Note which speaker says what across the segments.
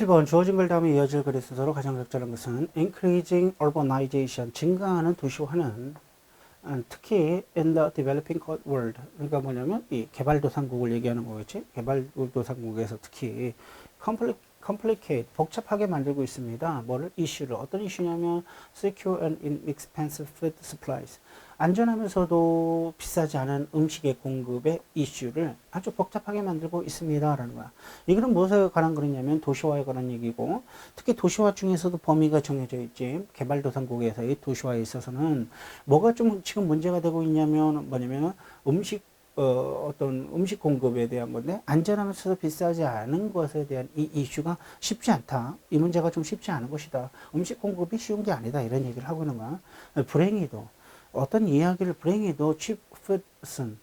Speaker 1: 7번 주어진 글 다음에 이어질 글의 순서로 가장 적절한 것은 increasing urbanization, 증가하는 도시화는 특히 in the developing world, 그러니까 뭐냐면 이 개발도상국을 얘기하는 거겠지. 개발도상국에서 특히 complicate, 복잡하게 만들고 있습니다. 뭐를? 이슈를. 어떤 이슈냐면 secure and inexpensive food supplies, 안전하면서도 비싸지 않은 음식의 공급의 이슈를 아주 복잡하게 만들고 있습니다라는 거야. 이거는 무엇에 관한 글이냐면 도시화에 관한 얘기고, 특히 도시화 중에서도 범위가 정해져 있지. 개발도상국에서의 도시화에 있어서는 뭐가 좀 지금 문제가 되고 있냐면 뭐냐면 어떤 음식 공급에 대한 건데, 안전하면서도 비싸지 않은 것에 대한 이 이슈가 쉽지 않다. 이 문제가 좀 쉽지 않은 것이다. 음식 공급이 쉬운 게 아니다. 이런 얘기를 하고 있는 거야. 불행히도 어떤 이야기를 불행히도 칩풋슨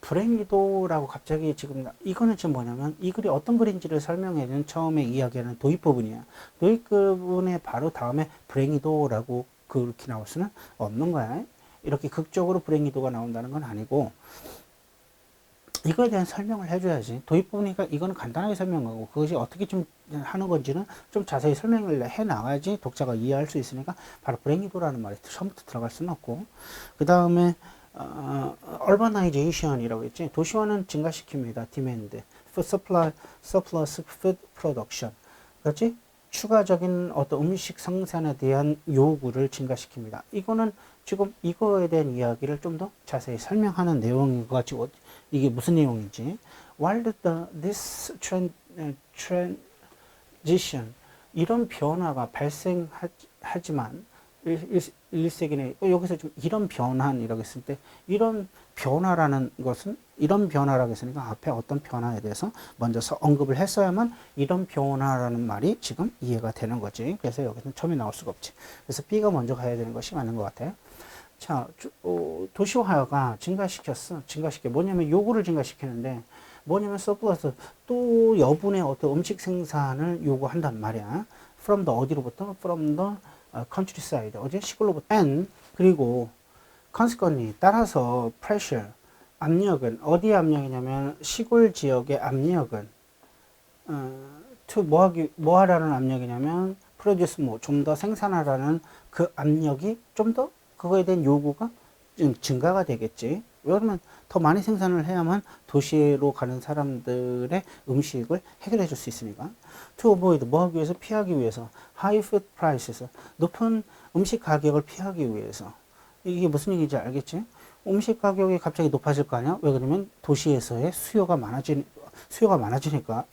Speaker 1: 불행히도라고 갑자기 지금 이거는 지금 뭐냐면 이 글이 어떤 글인지를 설명해주는 처음에 이야기하는 도입 부분이야. 도입 부분의 바로 다음에 불행히도라고 그렇게 나올 수는 없는 거야. 이렇게 극적으로 불행히도가 나온다는 건 아니고, 이거에 대한 설명을 해줘야지. 도입 부분이니까 이거는 간단하게 설명하고, 그것이 어떻게 좀 하는 건지는 좀 자세히 설명을 해 나가야지 독자가 이해할 수 있으니까, 바로 불행히도라는 말이 처음부터 들어갈 수는 없고, 그 다음에 urbanization이라고 했지. 도시화는 증가시킵니다. demand, food supply, surplus food production. 그렇지? 추가적인 어떤 음식 생산에 대한 요구를 증가시킵니다. 이거는 지금 이거에 대한 이야기를 좀 더 자세히 설명하는 내용인 것 같이, 이게 무슨 내용인지. While this transition, 이런 변화가 발생하지만 1세기 내 여기서 좀 이런 변환이라고 했을 때, 이런 변화라는 것은, 이런 변화라고 했으니까 앞에 어떤 변화에 대해서 먼저 언급을 했어야만 이런 변화라는 말이 지금 이해가 되는 거지. 그래서 여기서는 처음에 나올 수가 없지. 그래서 B가 먼저 가야 되는 것이 맞는 것 같아요. 자, 도시화가 증가시켜. 뭐냐면 요구를 증가시키는데, 뭐냐면 서플러스, 또 여분의 어떤 음식 생산을 요구한단 말이야. from the 어디로부터? from the countryside, 시골로부터. and 그리고 consequently, 따라서 pressure, 압력은 어디의 압력이냐면 시골 지역의 압력은 to 뭐 하라는 압력이냐면 produce more, 좀 더 생산하라는 그 압력이 좀 더, 그거에 대한 요구가 좀 증가가 되겠지. 왜냐면 더 많이 생산을 해야만 도시로 가는 사람들의 음식을 해결해 줄 수 있으니까. to avoid, 뭐 하기 위해서? 피하기 위해서. high food prices, 높은 음식 가격을 피하기 위해서. 이게 무슨 얘기인지 알겠지? 음식 가격이 갑자기 높아질 거 아니야? 왜 그러면 도시에서의 수요가 많아지니까.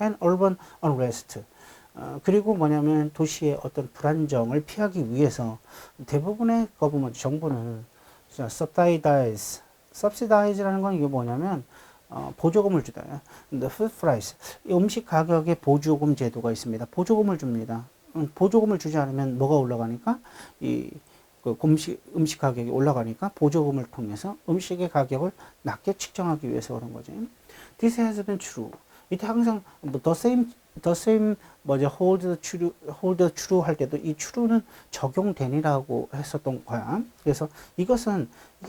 Speaker 1: and urban unrest, 그리고 뭐냐면 도시의 어떤 불안정을 피하기 위해서 대부분의 거 보면 정부는 subsidize라는 건 이게 뭐냐면 보조금을 주다. The food price, 음식 가격에 보조금 제도가 있습니다. 보조금을 줍니다. 보조금을 주지 않으면 뭐가 올라가니까 음식 가격이 올라가니까 보조금을 통해서 음식의 가격을 낮게 측정하기 위해서 그런 거지. This has been true. 이때 항상 the same hold true 할 때도 이 true는 적용되니라고 했었던 거야. 그래서 이게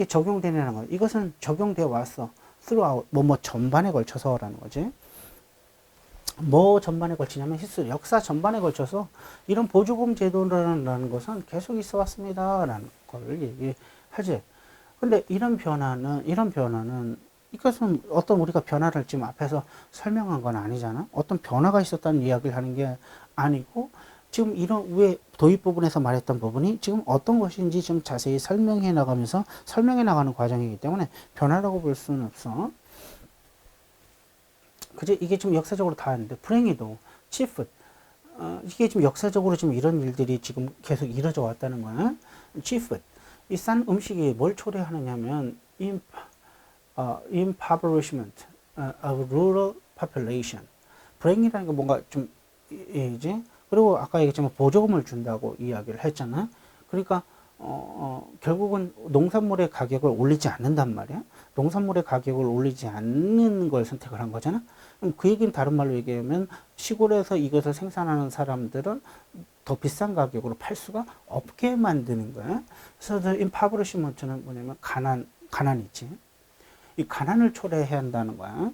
Speaker 1: 적용되니라는 거야. 이것은 적용되어 왔어. throughout, 전반에 걸쳐서라는 거지. 뭐 전반에 걸치냐면 역사 전반에 걸쳐서 이런 보조금 제도라는 것은 계속 있어 왔습니다라는 걸 얘기하지. 근데 이런 변화는 이것은 어떤 우리가 변화를 지금 앞에서 설명한 건 아니잖아. 어떤 변화가 있었다는 이야기를 하는 게 아니고, 지금 이런 왜 도입 부분에서 말했던 부분이 지금 어떤 것인지 좀 자세히 설명해 나가는 과정이기 때문에 변화라고 볼 수는 없어. 그제 이게 좀 역사적으로 다 하는데, 불행히도 치프, 이게 지금 역사적으로 지금 이런 일들이 지금 계속 이뤄져 왔다는 거야. 치프, 이 싼 음식이 뭘 초래하느냐면 impoverishment of rural population. 불행이라는 게 뭔가 좀 이제, 그리고 아까 얘기했지만 보조금을 준다고 이야기를 했잖아. 그러니까 결국은 농산물의 가격을 올리지 않는단 말이야. 농산물의 가격을 올리지 않는 걸 선택을 한 거잖아. 그럼 그 얘기는 다른 말로 얘기하면 시골에서 이것을 생산하는 사람들은 더 비싼 가격으로 팔 수가 없게 만드는 거야. 그래서 impoverishment는 뭐냐면 가난이지. 이 가난을 초래해야 한다는 거야.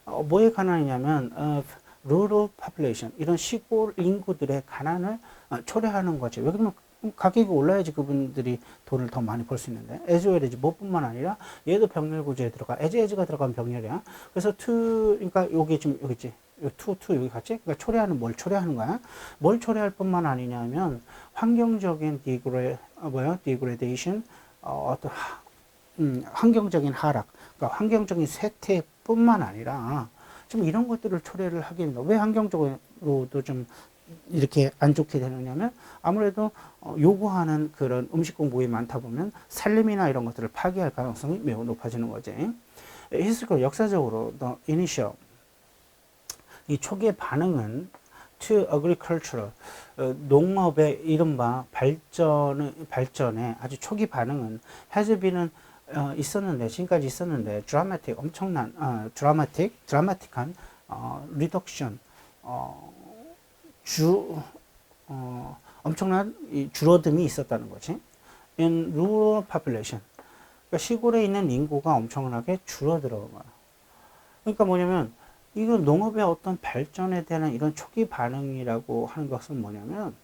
Speaker 1: 뭐의 가난이냐면 rural population, 이런 시골 인구들의 가난을 초래하는 거죠. 왜냐면 가격이 올라야지 그분들이 돈을 더 많이 벌 수 있는데, as well as 뭐뿐만 아니라 얘도 병렬 구조에 들어가, as가 들어가면 병렬이야. 그래서 to, 그러니까 여기 지금 여기 있지, to 여기 같지? 그러니까 초래하는 뭘 초래하는 거야? 뭘 초래할 뿐만 아니냐면 환경적인 degradation, 어떤 환경적인 하락, 그러니까 환경적인 쇠퇴뿐만 아니라 좀 이런 것들을 초래를 하게 됩니다. 왜 환경적으로도 좀 이렇게 안 좋게 되느냐면 아무래도 요구하는 그런 음식 공급이 많다 보면 산림이나 이런 것들을 파괴할 가능성이 매우 높아지는 거지. 히스토리컬 역사적으로 the initial 이 초기의 반응은 to agricultural 농업의 이른바 발전의 아주 초기 반응은 has been은 있었는데 지금까지 있었는데 dramatic 엄청난 dramatic한 reduction 엄청난 줄어듦이 있었다는 거지. In rural population. 그러니까 시골에 있는 인구가 엄청나게 줄어들어. 그러니까 뭐냐면, 이거 농업의 어떤 발전에 대한 이런 초기 반응이라고 하는 것은 뭐냐면,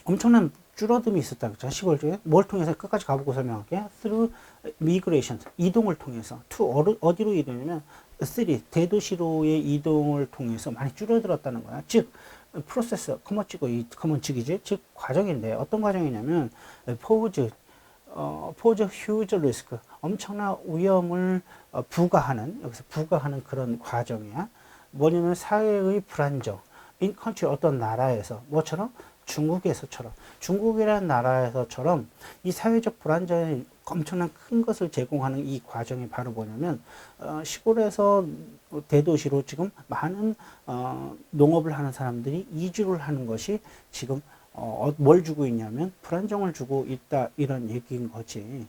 Speaker 1: 엄청난 줄어듦이 있었다. 그죠? 시골 중에. 뭘 통해서 끝까지 가보고 설명할게. Through migration. 이동을 통해서. to 어디로 이동하냐면, city, 대도시로의 이동을 통해서 많이 줄어들었다는 거야. 즉, 프로세스, 커먼측이지. 즉, 과정인데, 어떤 과정이냐면, pose huge risk. 엄청난 위험을 여기서 부과하는 그런 과정이야. 뭐냐면, 사회의 불안정. in country, 어떤 나라에서, 뭐처럼? 중국이라는 나라에서처럼 이 사회적 불안정에 엄청난 큰 것을 제공하는 이 과정이 바로 뭐냐면 시골에서 대도시로 지금 많은 농업을 하는 사람들이 이주를 하는 것이 지금 뭘 주고 있냐면 불안정을 주고 있다 이런 얘기인 거지.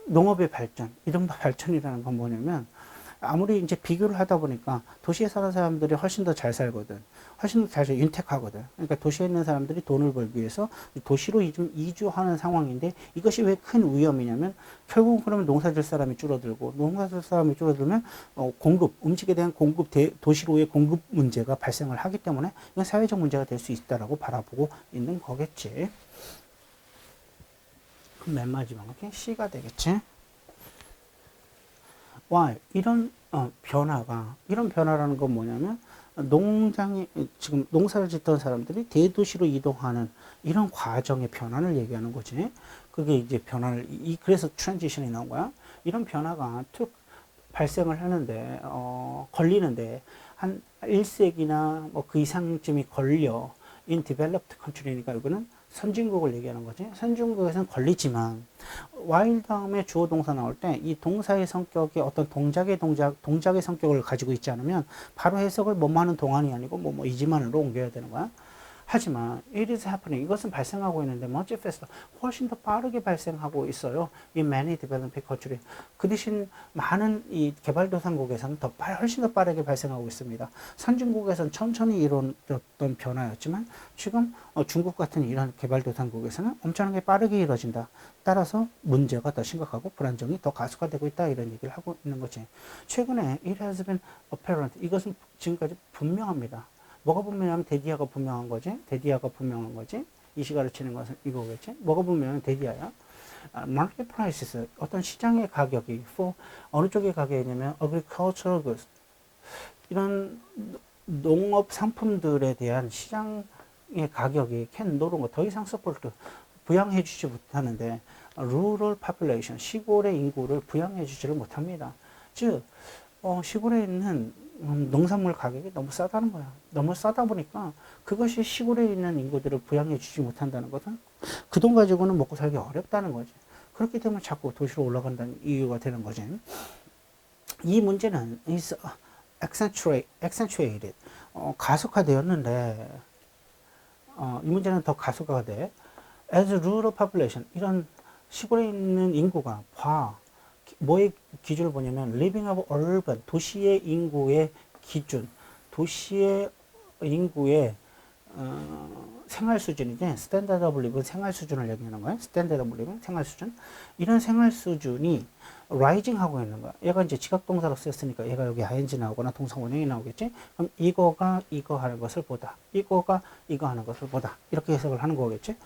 Speaker 1: 농업의 발전, 이른바 발전이라는 건 뭐냐면 아무리 이제 비교를 하다 보니까 도시에 사는 사람들이 훨씬 더 잘 살거든. 훨씬 더 잘 윤택하거든. 그러니까 도시에 있는 사람들이 돈을 벌기 위해서 도시로 이주하는 상황인데 이것이 왜 큰 위험이냐면 결국 그러면 농사질 사람이 줄어들고 농사질 사람이 줄어들면 음식에 대한 도시로의 공급 문제가 발생을 하기 때문에 이건 사회적 문제가 될 수 있다라고 바라보고 있는 거겠지. 그럼 맨 마지막에 C가 되겠지. Why? 이런 변화라는 건 뭐냐면 지금 농사를 짓던 사람들이 대도시로 이동하는 이런 과정의 변화를 얘기하는 거지. 그게 이제 그래서 트랜지션이 나온 거야. 이런 변화가 툭 발생을 하는데, 걸리는데, 한 1세기나 뭐 그 이상쯤이 걸려. in developed country니까 이거는 선진국을 얘기하는 거지. 선진국에서는 걸리지만 while 다음에 주어 동사 나올 때 이 동사의 성격이 어떤 동작의 성격을 가지고 있지 않으면 바로 해석을 뭐뭐 하는 동안이 아니고 뭐뭐 이지만으로 옮겨야 되는 거야. 하지만 it is happening. 이것은 발생하고 있는데 much faster. 훨씬 더 빠르게 발생하고 있어요. 이 many developing country. 그 대신 많은 이 개발도상국에서는 훨씬 더 빠르게 발생하고 있습니다. 선진국에서는 천천히 이루어졌던 변화였지만 지금 중국 같은 이런 개발도상국에서는 엄청나게 빠르게 이루어진다. 따라서 문제가 더 심각하고 불안정이 더 가속화되고 있다. 이런 얘기를 하고 있는 거지. 최근에 it has been apparent. 이것은 지금까지 분명합니다. 뭐가 분명하면 데디아가 분명한 거지. 이 시가를 치는 것은 이거겠지. 뭐가 분명하면 데디아야. market prices, 어떤 시장의 가격이 어느 쪽의 가격이냐면 agricultural goods, 이런 농업 상품들에 대한 시장의 가격이 더 이상 서포트 부양해 주지 못하는데 rural population, 시골의 인구를 부양해 주지를 못합니다. 즉 시골에 있는 농산물 가격이 너무 싸다는 거야. 너무 싸다 보니까 그것이 시골에 있는 인구들을 부양해 주지 못한다는 것은 그 돈 가지고는 먹고 살기 어렵다는 거지. 그렇기 때문에 자꾸 도시로 올라간다는 이유가 되는 거지. 이 문제는 is accentuated, 가속화되었는데 이 문제는 더 가속화가 돼. as rural population, 이런 시골에 있는 인구가 뭐의 기준을 보냐면 living of urban, 도시의 인구의 기준, 도시의 인구의 생활 수준이지. 스탠다드 오브 리빙, 생활 수준을 얘기하는 거예요. 스탠다드 오브 리빙, 생활 수준. 이런 생활 수준이 rising 하고 있는 거야. 얘가 이제 지각동사로 쓰였으니까 얘가 여기 ing 나오거나 동사 원형이 나오겠지? 그럼 이거가 이거 하는 것을 보다. 이거가 이거 하는 것을 보다. 이렇게 해석을 하는 거겠지?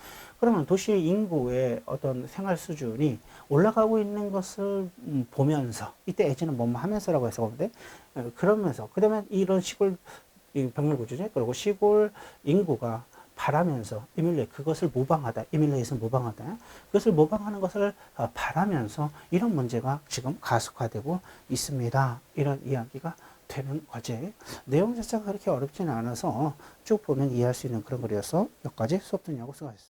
Speaker 1: 그러면 도시의 인구의 어떤 생활 수준이 올라가고 있는 것을 보면서, 이때 as는 뭐뭐 하면서라고 해석하면 돼. 그러면서, 그 다음에 이런 시골 병렬구조지? 그리고 시골 인구가 바라면서 그것을 모방하다. 이뮬레이션 모방하다. 그것을 모방하는 것을 바라면서 이런 문제가 지금 가속화되고 있습니다. 이런 이야기가 되는 거지. 내용 자체가 그렇게 어렵지는 않아서 쭉 보면 이해할 수 있는 그런 글이어서 여기까지 수업 듣느라고 수고하셨습니다.